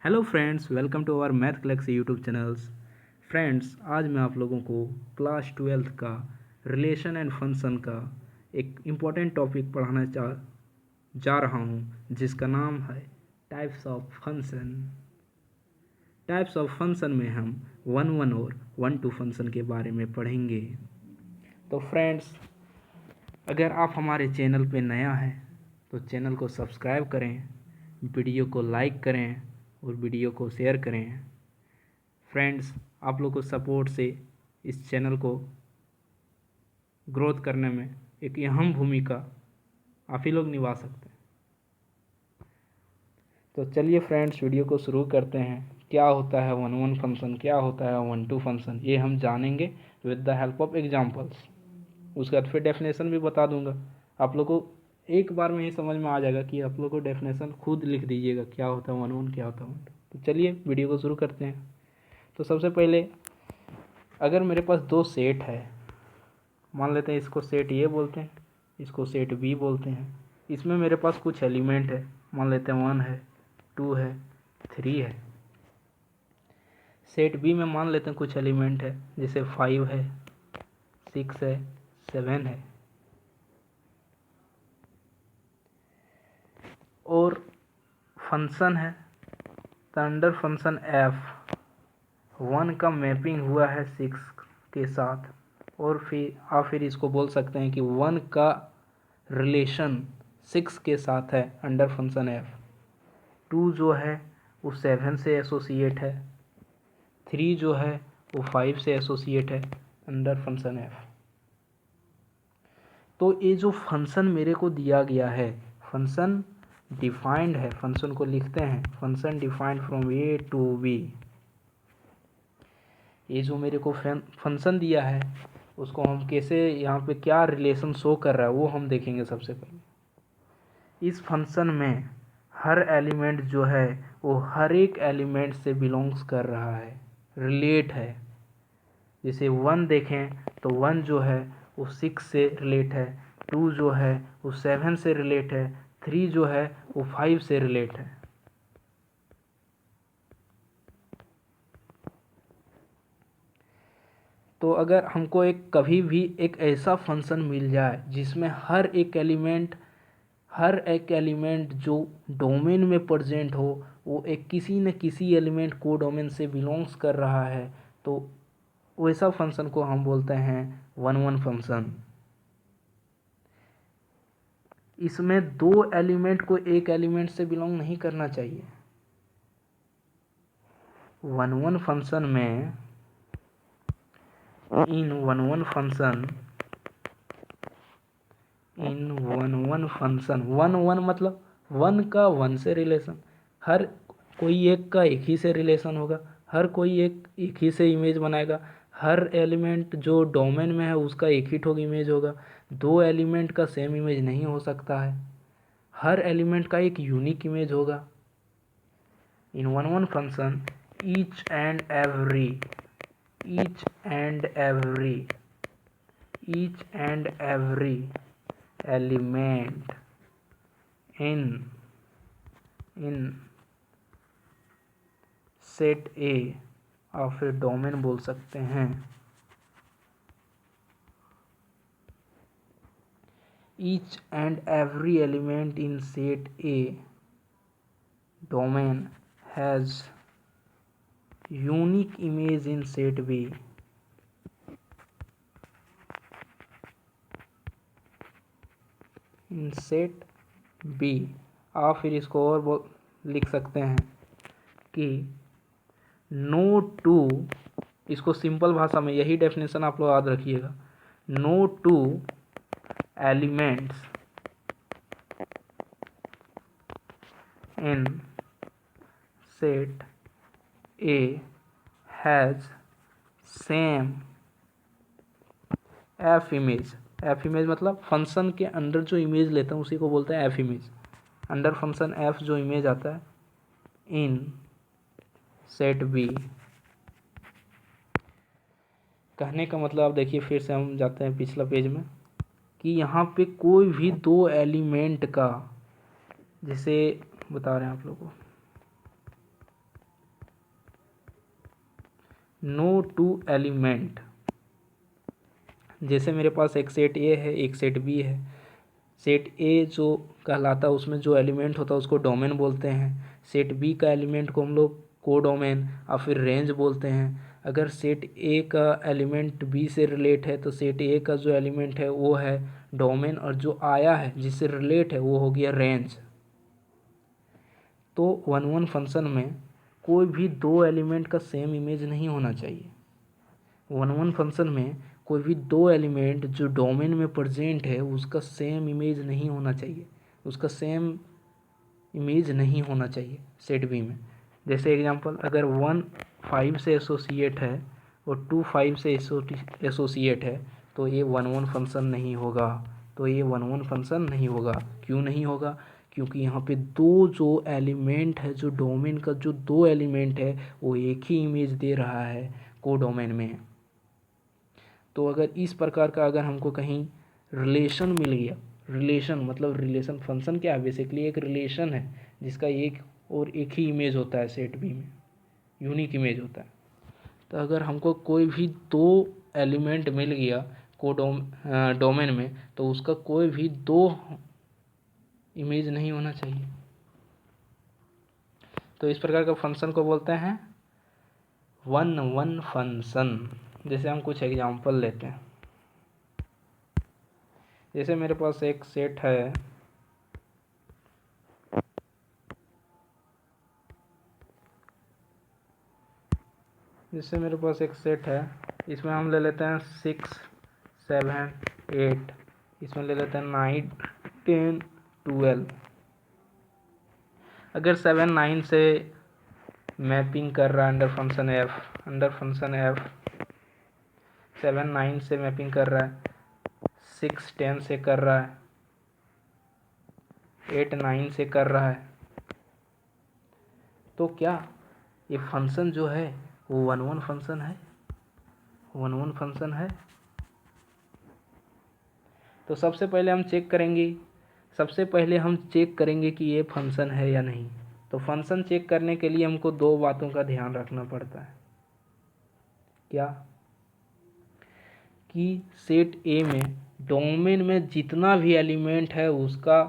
Hello friends, welcome to our math classes YouTube channels. Friends, आज मैं आप लोगों को क्लास 12th का रिलेशन एंड फंक्शन का एक इम्पॉर्टेंट टॉपिक पढ़ाना जा रहा हूँ, जिसका नाम है types of function. Types of function में हम 1 और 1 फंक्शन के बारे में पढ़ेंगे। तो फ्रेंड्स, अगर आप हमारे चैनल पे नया हैं तो चैनल को सब्सक्राइब करें, वीडियो को लाइक करें और वीडियो को शेयर करें। फ्रेंड्स, आप लोग को सपोर्ट से इस चैनल को ग्रोथ करने में एक अहम भूमिका आप ही लोग निभा सकते हैं। तो चलिए फ्रेंड्स, वीडियो को शुरू करते हैं। क्या होता है 1 फंक्शन, क्या होता है 1 फंक्शन, ये हम जानेंगे with the help of examples. उसके बाद फिर डेफिनेशन भी बता दूंगा। आप लोग को एक बार में ही समझ में आ जाएगा कि आप लोग को डेफिनेशन खुद लिख दीजिएगा, क्या होता है 1 क्या होता है 1। तो चलिए वीडियो को शुरू करते हैं। तो सबसे पहले, अगर मेरे पास दो सेट है, मान लेते हैं इसको सेट ए बोलते हैं, इसको सेट बी बोलते हैं। इसमें मेरे पास कुछ एलिमेंट है, मान लेते हैं 1 है, 2 है, 3 है। सेट बी में मान लेते हैं कुछ एलिमेंट है, जैसे 5 है, 6 है, 7 है। और फंक्शन है, तो अंडर फंक्शन एफ 1 का मैपिंग हुआ है 6 के साथ। और फिर इसको बोल सकते हैं कि 1 का रिलेशन 6 के साथ है अंडर फंक्शन एफ। 2 जो है वो 7 से एसोसिएट है, 3 जो है वो 5 से एसोसिएट है अंडर फंक्शन एफ। तो ये जो फंक्शन मेरे को दिया गया है, फंक्शन डिफाइंड है, फंक्शन को लिखते हैं function defined from A to B. ये जो मेरे को फंक्शन दिया है, उसको हम कैसे, यहाँ पे क्या रिलेशन शो कर रहा है वो हम देखेंगे। सबसे पहले इस फंक्शन में हर एलिमेंट जो है वो हर एक एलिमेंट से बिलोंग्स कर रहा है, रिलेट है। जैसे 1 देखें तो 1 जो है वो 6 से रिलेट है, 2 जो है वो 7 से रिलेट है, 3 जो है वो 5 से रिलेट है। तो अगर हमको कभी भी एक ऐसा फंक्शन मिल जाए जिसमें हर एक एलिमेंट जो डोमेन में प्रेजेंट हो, वो एक किसी न किसी एलिमेंट को डोमेन से बिलोंग्स कर रहा है, तो वैसा फंक्शन को हम बोलते हैं 1 फंक्शन। इसमें दो एलिमेंट को एक एलिमेंट से बिलोंग नहीं करना चाहिए। 1 फंक्शन में इन 1 फंक्शन 1 मतलब 1 का 1 से रिलेशन, हर कोई एक का एक ही से रिलेशन होगा, हर कोई एक ही से इमेज बनाएगा। हर एलिमेंट जो डोमेन में है उसका एक ही ठोक इमेज होगा। दो एलिमेंट का सेम इमेज नहीं हो सकता है, हर एलिमेंट का एक यूनिक इमेज होगा। In 1 function each and every element in set A और फिर डोमेन बोल सकते हैं। Each and every element in set A domain has unique image in set B. In set B, आप फिर इसको और लिख सकते हैं कि नो टू, इसको सिंपल भाषा में यही डेफिनेशन आप लोग याद रखिएगा, no two elements in set A has same F image. F image मतलब फंक्शन के अंदर जो इमेज लेता हूँ उसी को बोलते हैं F image. Under function F जो इमेज आता है इन सेट बी। कहने का मतलब, आप देखिए फिर से हम जाते हैं पिछला पेज में, कि यहाँ पे कोई भी दो एलिमेंट का, जैसे बता रहे हैं आप लोगों को, नो टू एलिमेंट, जैसे मेरे पास एक सेट ए है एक सेट बी है। सेट ए जो कहलाता है उसमें जो एलिमेंट होता है उसको डोमेन बोलते हैं। सेट बी का एलिमेंट को हम लोग कोडोमेन या फिर रेंज बोलते हैं। अगर सेट ए का एलिमेंट बी से रिलेट है तो सेट ए का जो एलिमेंट है वो है डोमेन, और जो आया है जिससे रिलेट है वो हो गया रेंज। तो वन फंक्शन में कोई भी दो एलिमेंट का सेम इमेज नहीं होना चाहिए। वन फंक्शन में कोई भी दो एलिमेंट जो डोमेन में प्रेजेंट है उसका सेम इमेज नहीं होना चाहिए, उसका सेम इमेज नहीं होना चाहिए सेट बी में। जैसे एग्जांपल, अगर 1 5 से एसोसिएट है और 2 5 से एसोसिएट है तो ये वन फंक्शन नहीं होगा। तो ये वन फंक्शन नहीं होगा। क्यों नहीं होगा? क्योंकि यहाँ पे दो जो एलिमेंट है, जो डोमेन का जो दो एलिमेंट है वो एक ही इमेज दे रहा है कोडोमेन में। तो अगर इस प्रकार का अगर हमको कहीं रिलेशन मिल गया, रिलेशन मतलब रिलेशन फंक्शन क्या है? बेसिकली एक रिलेशन है जिसका एक और एक ही इमेज होता है सेट बी में, यूनिक इमेज होता है। तो अगर हमको कोई भी दो एलिमेंट मिल गया डोमेन में तो उसका कोई भी दो इमेज नहीं होना चाहिए। तो इस प्रकार का फंक्शन को बोलते हैं वन फंक्शन। जैसे हम कुछ एग्जांपल लेते हैं। जैसे मेरे पास एक सेट है, इसमें हम ले लेते हैं 6 7 8, इसमें ले लेते हैं 9 10 12। अगर 7 9 से मैपिंग कर रहा है अंडर फंक्शन एफ 7 9 से मैपिंग कर रहा है, 6 10 से कर रहा है, 8 9 से कर रहा है, तो क्या ये फंक्शन जो है वो वन फंक्शन है? वन फंक्शन है। तो सबसे पहले हम चेक करेंगे कि ये फंक्शन है या नहीं। तो फंक्शन चेक करने के लिए हमको दो बातों का ध्यान रखना पड़ता है। क्या? कि सेट ए में डोमेन में जितना भी एलिमेंट है उसका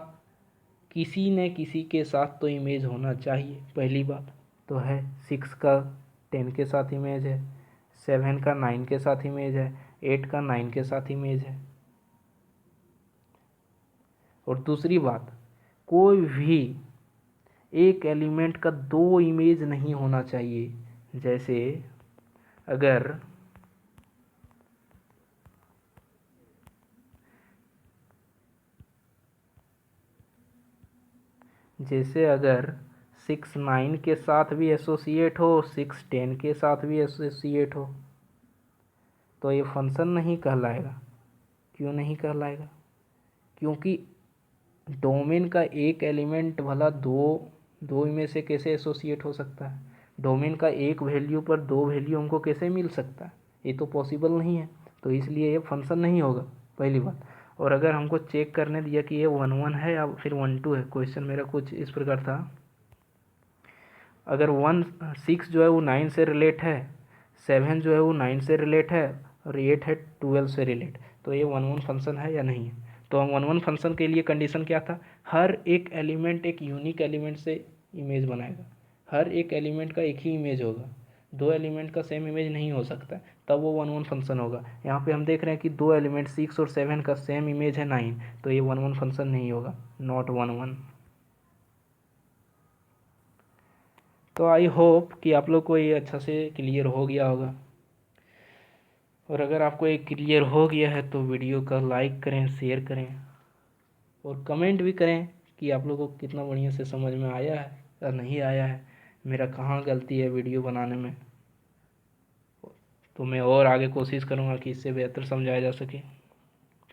किसी न किसी के साथ तो इमेज होना चाहिए। पहली बात तो है 6 का 10 के साथ इमेज है, 7 का 9 के साथ इमेज है, 8 का 9 के साथ इमेज है। और दूसरी बात, कोई भी एक एलिमेंट का दो इमेज नहीं होना चाहिए। जैसे अगर जैसे अगर 6 9 के साथ भी एसोसिएट हो, 6 10 के साथ भी एसोसिएट हो तो ये फंक्शन नहीं कहलाएगा। क्यों नहीं कहलाएगा? क्योंकि डोमेन का एक एलिमेंट भला दो में से कैसे एसोसिएट हो सकता है? डोमेन का एक वैल्यू पर दो वैल्यू हमको कैसे मिल सकता है? ये तो पॉसिबल नहीं है। तो इसलिए ये फंक्शन नहीं होगा, पहली बात। और अगर हमको चेक करने दिया कि ये 1 1 है या फिर 1 2 है, क्वेश्चन मेरा कुछ इस प्रकार था, अगर 6 जो है वो 9 से रिलेट है, 7 जो है वो 9 से रिलेट है, और 8 है 12 से रिलेट, तो ये 1 1 फंक्शन है या नहीं है? तो हम 1 1 फंक्शन के लिए कंडीशन क्या था? हर एक एलिमेंट एक यूनिक एलिमेंट से इमेज बनाएगा, हर एक एलिमेंट का एक ही इमेज होगा, दो एलिमेंट का सेम इमेज नहीं हो सकता, तब वो 1 1 फंक्शन होगा। यहाँ पे हम देख रहे हैं कि दो एलिमेंट 6 और 7 का सेम इमेज है 9, तो ये 1 1 फंक्शन नहीं होगा, नॉट 1 1। तो आई होप कि आप लोग को ये अच्छा से क्लियर हो गया होगा। और अगर आपको ये क्लियर हो गया है तो वीडियो का लाइक करें, शेयर करें और कमेंट भी करें कि आप लोगों को कितना बढ़िया से समझ में आया है या नहीं आया है, मेरा कहाँ गलती है वीडियो बनाने में। तो मैं और आगे कोशिश करूँगा कि इससे बेहतर समझाया जा सके।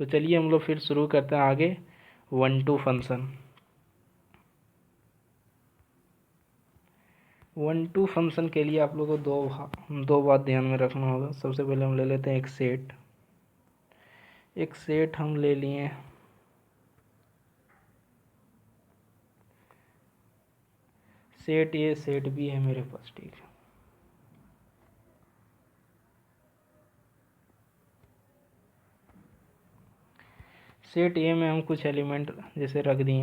तो चलिए हम लोग फिर शुरू करते हैं आगे 1 2 फंक्शन। 1 2 फंक्शन के लिए आप लोगों को दो बात ध्यान में रखना होगा। सबसे पहले हम ले लेते हैं एक सेट हम ले लिए, सेट ए सेट बी है मेरे पास, ठीक है। सेट ए में हम कुछ एलिमेंट जैसे रख दिए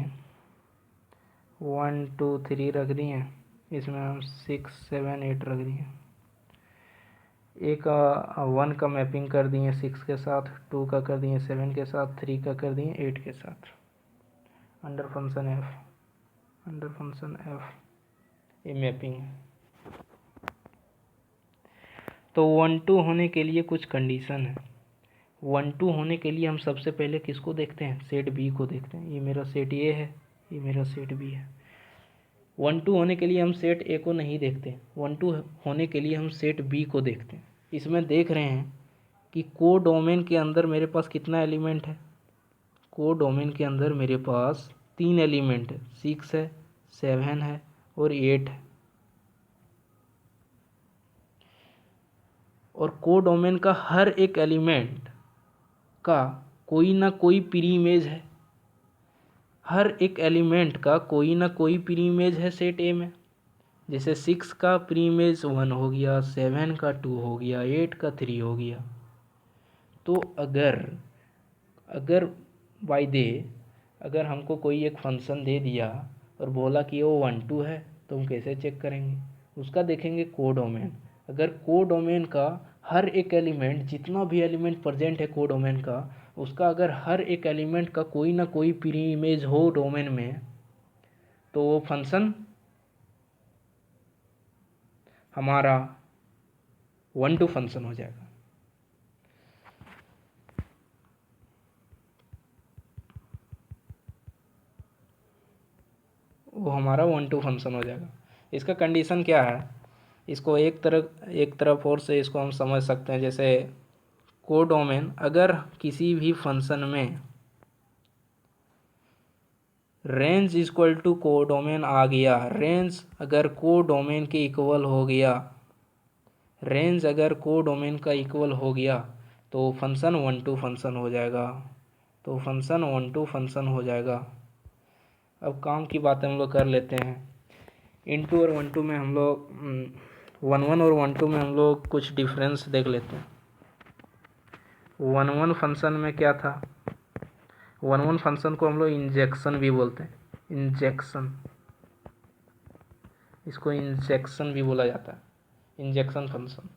1 2 3 रख दिए, इसमें हम 6 7 8 रख दिए। एक 1 का मैपिंग कर दिए 6 के साथ, 2 का कर दिए 7 के साथ, 3 का कर दिए 8 के साथ। अंडर फंक्शन एफ ये मैपिंग है। तो 1 2 होने के लिए कुछ कंडीशन है। 1 2 होने के लिए हम सबसे पहले किसको देखते हैं? सेट बी को देखते हैं। ये मेरा सेट ए है, ये मेरा सेट बी है। 1 2 होने के लिए हम सेट ए को नहीं देखते, 1 2 होने के लिए हम सेट बी को देखते हैं। इसमें देख रहे हैं कि को डोमेन के अंदर मेरे पास कितना एलिमेंट है। को डोमेन के अंदर मेरे पास 3 एलिमेंट है, 6 है, 7 है और 8 है। और को डोमेन का हर एक एलिमेंट का कोई ना कोई प्री इमेज है। हर एक एलिमेंट का कोई ना कोई प्री इमेज है सेट ए में। जैसे 6 का प्री इमेज 1 हो गया, 7 का 2 हो गया, 8 का 3 हो गया। तो अगर बाय दे अगर हमको कोई एक फंक्शन दे दिया और बोला कि वो 1 2 है, तो हम कैसे चेक करेंगे? उसका देखेंगे को डोमेन। अगर को डोमेन का हर एक एलिमेंट, जितना भी एलिमेंट प्रेजेंट है को डोमेन का, उसका अगर हर एक एलिमेंट का कोई ना कोई प्री इमेज हो डोमेन में, तो वो फंक्शन हमारा 1 2 फंक्शन हो जाएगा। वो हमारा 1 2 फंक्शन हो जाएगा। इसका कंडीशन क्या है? इसको एक तरफ और से इसको हम समझ सकते हैं। जैसे को डोमेन, अगर किसी भी फंक्शन में रेंज इक्वल टू को डोमेन आ गया, रेंज अगर को डोमेन के इक्वल हो गया, रेंज अगर को डोमेन का इक्वल हो गया, तो फंक्शन 1 2 फंक्शन हो जाएगा। तो फंक्शन 1 2 फंक्शन हो जाएगा। अब काम की बातें हम लोग कर लेते हैं। इनटू और 1 2 में हम लोग 1 1 और 1 2 में हम लोग कुछ डिफरेंस देख लेते हैं। 1 1 फंक्शन में क्या था? 1 1 फंक्शन को हम लोग इंजेक्शन भी बोलते हैं। इंजेक्शन, इसको इंजेक्शन भी बोला जाता है। इंजेक्शन फंक्शन,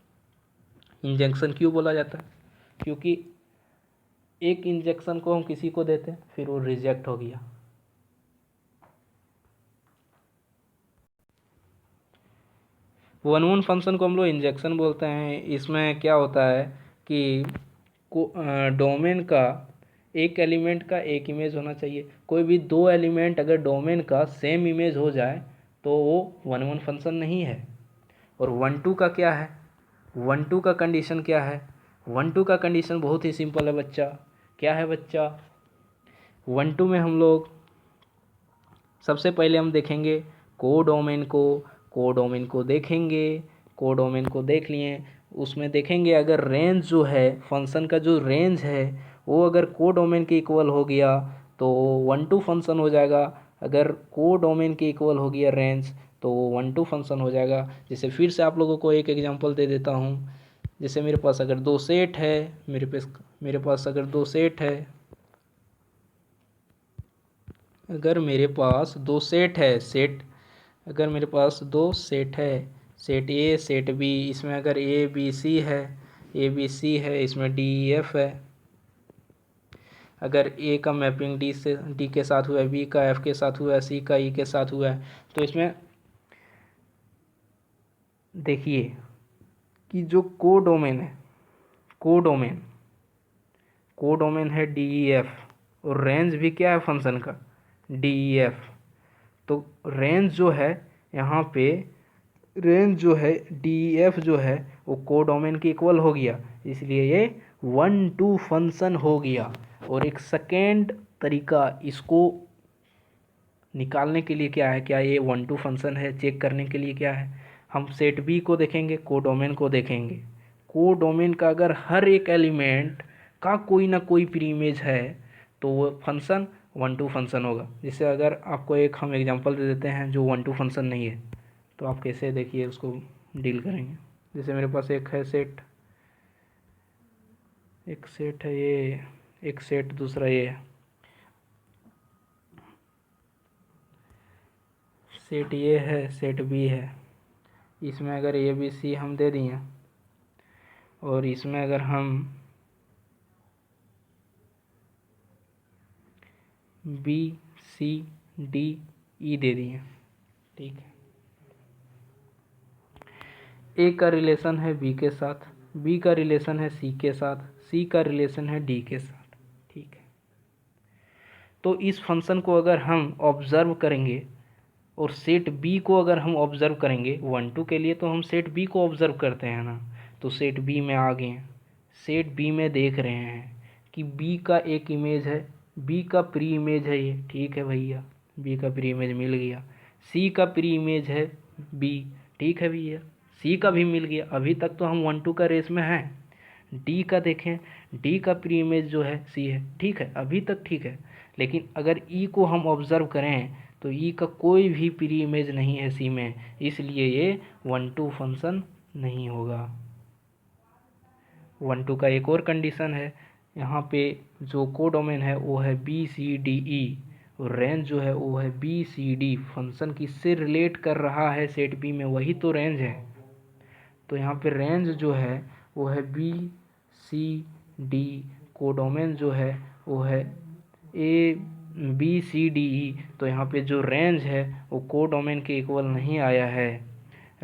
इंजेक्शन क्यों बोला जाता है? क्योंकि एक इंजेक्शन को हम किसी को देते हैं, फिर वो रिजेक्ट हो गया। वन वन फंक्शन को हम लोग इंजेक्शन बोलते हैं। इसमें क्या होता है कि डोमेन का एक एलिमेंट का एक इमेज होना चाहिए। कोई भी 2 एलिमेंट अगर डोमेन का सेम इमेज हो जाए तो वो 1 1 फंक्शन नहीं है। और 1 2 का क्या है? 1 2 का कंडीशन क्या है? 1 2 का कंडीशन बहुत ही सिंपल है बच्चा। क्या है बच्चा? 1 2 में हम लोग सबसे पहले हम देखेंगे को डोमेन को देखेंगे। को डोमेन को देख लिए, उसमें देखेंगे अगर रेंज जो है, फंक्शन का जो रेंज है, वो अगर को डोमेन के इक्वल हो गया तो 1 2 फंक्शन हो जाएगा। अगर को डोमेन के इक्वल हो गया रेंज, तो 1 2 फंक्शन हो जाएगा। जैसे फिर से आप लोगों को एक एग्जांपल दे देता हूँ। जैसे मेरे पास अगर 2 सेट है, मेरे पास अगर 2 सेट है, अगर मेरे पास 2 सेट है, अगर मेरे पास 2 सेट है, सेट ए सेट बी, इसमें अगर ए बी सी है, इसमें डी ई एफ है। अगर ए का मैपिंग डी के साथ हुआ है, बी का एफ के साथ हुआ है, सी का ई के साथ हुआ है, तो इसमें देखिए कि जो को डोमेन है, को डोमेन है डी ई एफ, और रेंज भी क्या है फंक्शन का? D E F. तो रेंज जो है यहाँ पे, रेंज जो है डी ई एफ जो है वो को डोमेन के इक्वल हो गया, इसलिए ये 1 2 फंक्शन हो गया। और एक सेकेंड तरीका इसको निकालने के लिए क्या है, क्या ये 1 2 फंक्शन है चेक करने के लिए क्या है, हम सेट बी को देखेंगे, को डोमेन को देखेंगे। को डोमेन का अगर हर एक एलिमेंट का कोई ना कोई प्री इमेज है, तो वो फंक्शन 1 2 फंक्शन होगा। जैसे अगर आपको एक हम एग्जांपल दे देते हैं जो 1 2 फंक्शन नहीं है, तो आप कैसे देखिए उसको डील करेंगे। जैसे मेरे पास एक है सेट, एक सेट है ये, एक सेट दूसरा ये है। सेट ए है, सेट बी है, इसमें अगर ए बी सी हम दे दिए और इसमें अगर हम बी सी डी ई दे दिए, ठीक है। ए का रिलेशन है बी के साथ, बी का रिलेशन है सी के साथ, सी का रिलेशन है डी के साथ, ठीक है। तो इस फंक्शन को अगर हम ऑब्जर्व करेंगे और सेट बी को अगर हम ऑब्जर्व करेंगे 1 2 के लिए, तो हम सेट बी को ऑब्जर्व करते हैं ना, तो सेट बी में आ गए, सेट बी में देख रहे हैं कि बी का एक इमेज है, बी का प्री इमेज है ये, ठीक है भैया, बी का प्री इमेज मिल गया। सी का प्री इमेज है बी, ठीक है भैया, सी का भी मिल गया। अभी तक तो हम 1 2 का रेस में हैं। डी का देखें, डी का प्री इमेज जो है सी है, ठीक है, अभी तक ठीक है। लेकिन अगर ई को हम ऑब्जर्व करें तो ई का कोई भी प्री इमेज नहीं है सी में, इसलिए ये 1 2 फंक्शन नहीं होगा। 1 2 का एक और कंडीशन है, यहाँ पे जो कोडोमेन है वो है बी सी डी ई, और रेंज जो है वो है बी सी डी। फंक्शन किससे रिलेट कर रहा है सेट बी में, वही तो रेंज है। तो यहाँ पे रेंज जो है वो है बी सी डी, कोडोमेन जो है वो है A B C D E. तो यहाँ पे जो रेंज है वो कोडोमेन के इक्वल नहीं आया है,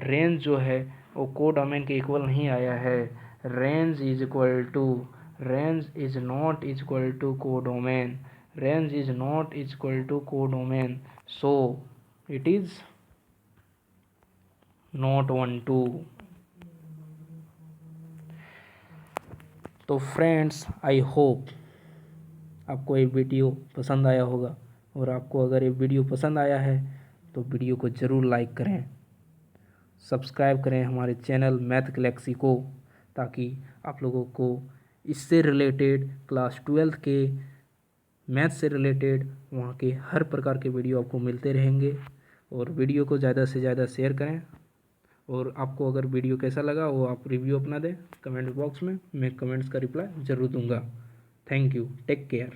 रेंज जो है वो कोडोमेन के इक्वल नहीं आया है। Range is equal to, range is not equal to codomain, range is not equal to codomain, so it is not 1 2। तो फ्रेंड्स, आई होप आपको ये वीडियो पसंद आया होगा, और आपको अगर ये वीडियो पसंद आया है तो वीडियो को ज़रूर लाइक करें, सब्सक्राइब करें हमारे चैनल मैथ गैलेक्सी को, ताकि आप लोगों को इससे रिलेटेड क्लास 12 के मैथ से रिलेटेड वहाँ के हर प्रकार के वीडियो आपको मिलते रहेंगे। और वीडियो को ज़्यादा से ज़्यादा शेयर करें, और आपको अगर वीडियो कैसा लगा वो आप रिव्यू अपना दें कमेंट बॉक्स में, मैं कमेंट्स का रिप्लाई ज़रूर दूंगा। Thank you, take care.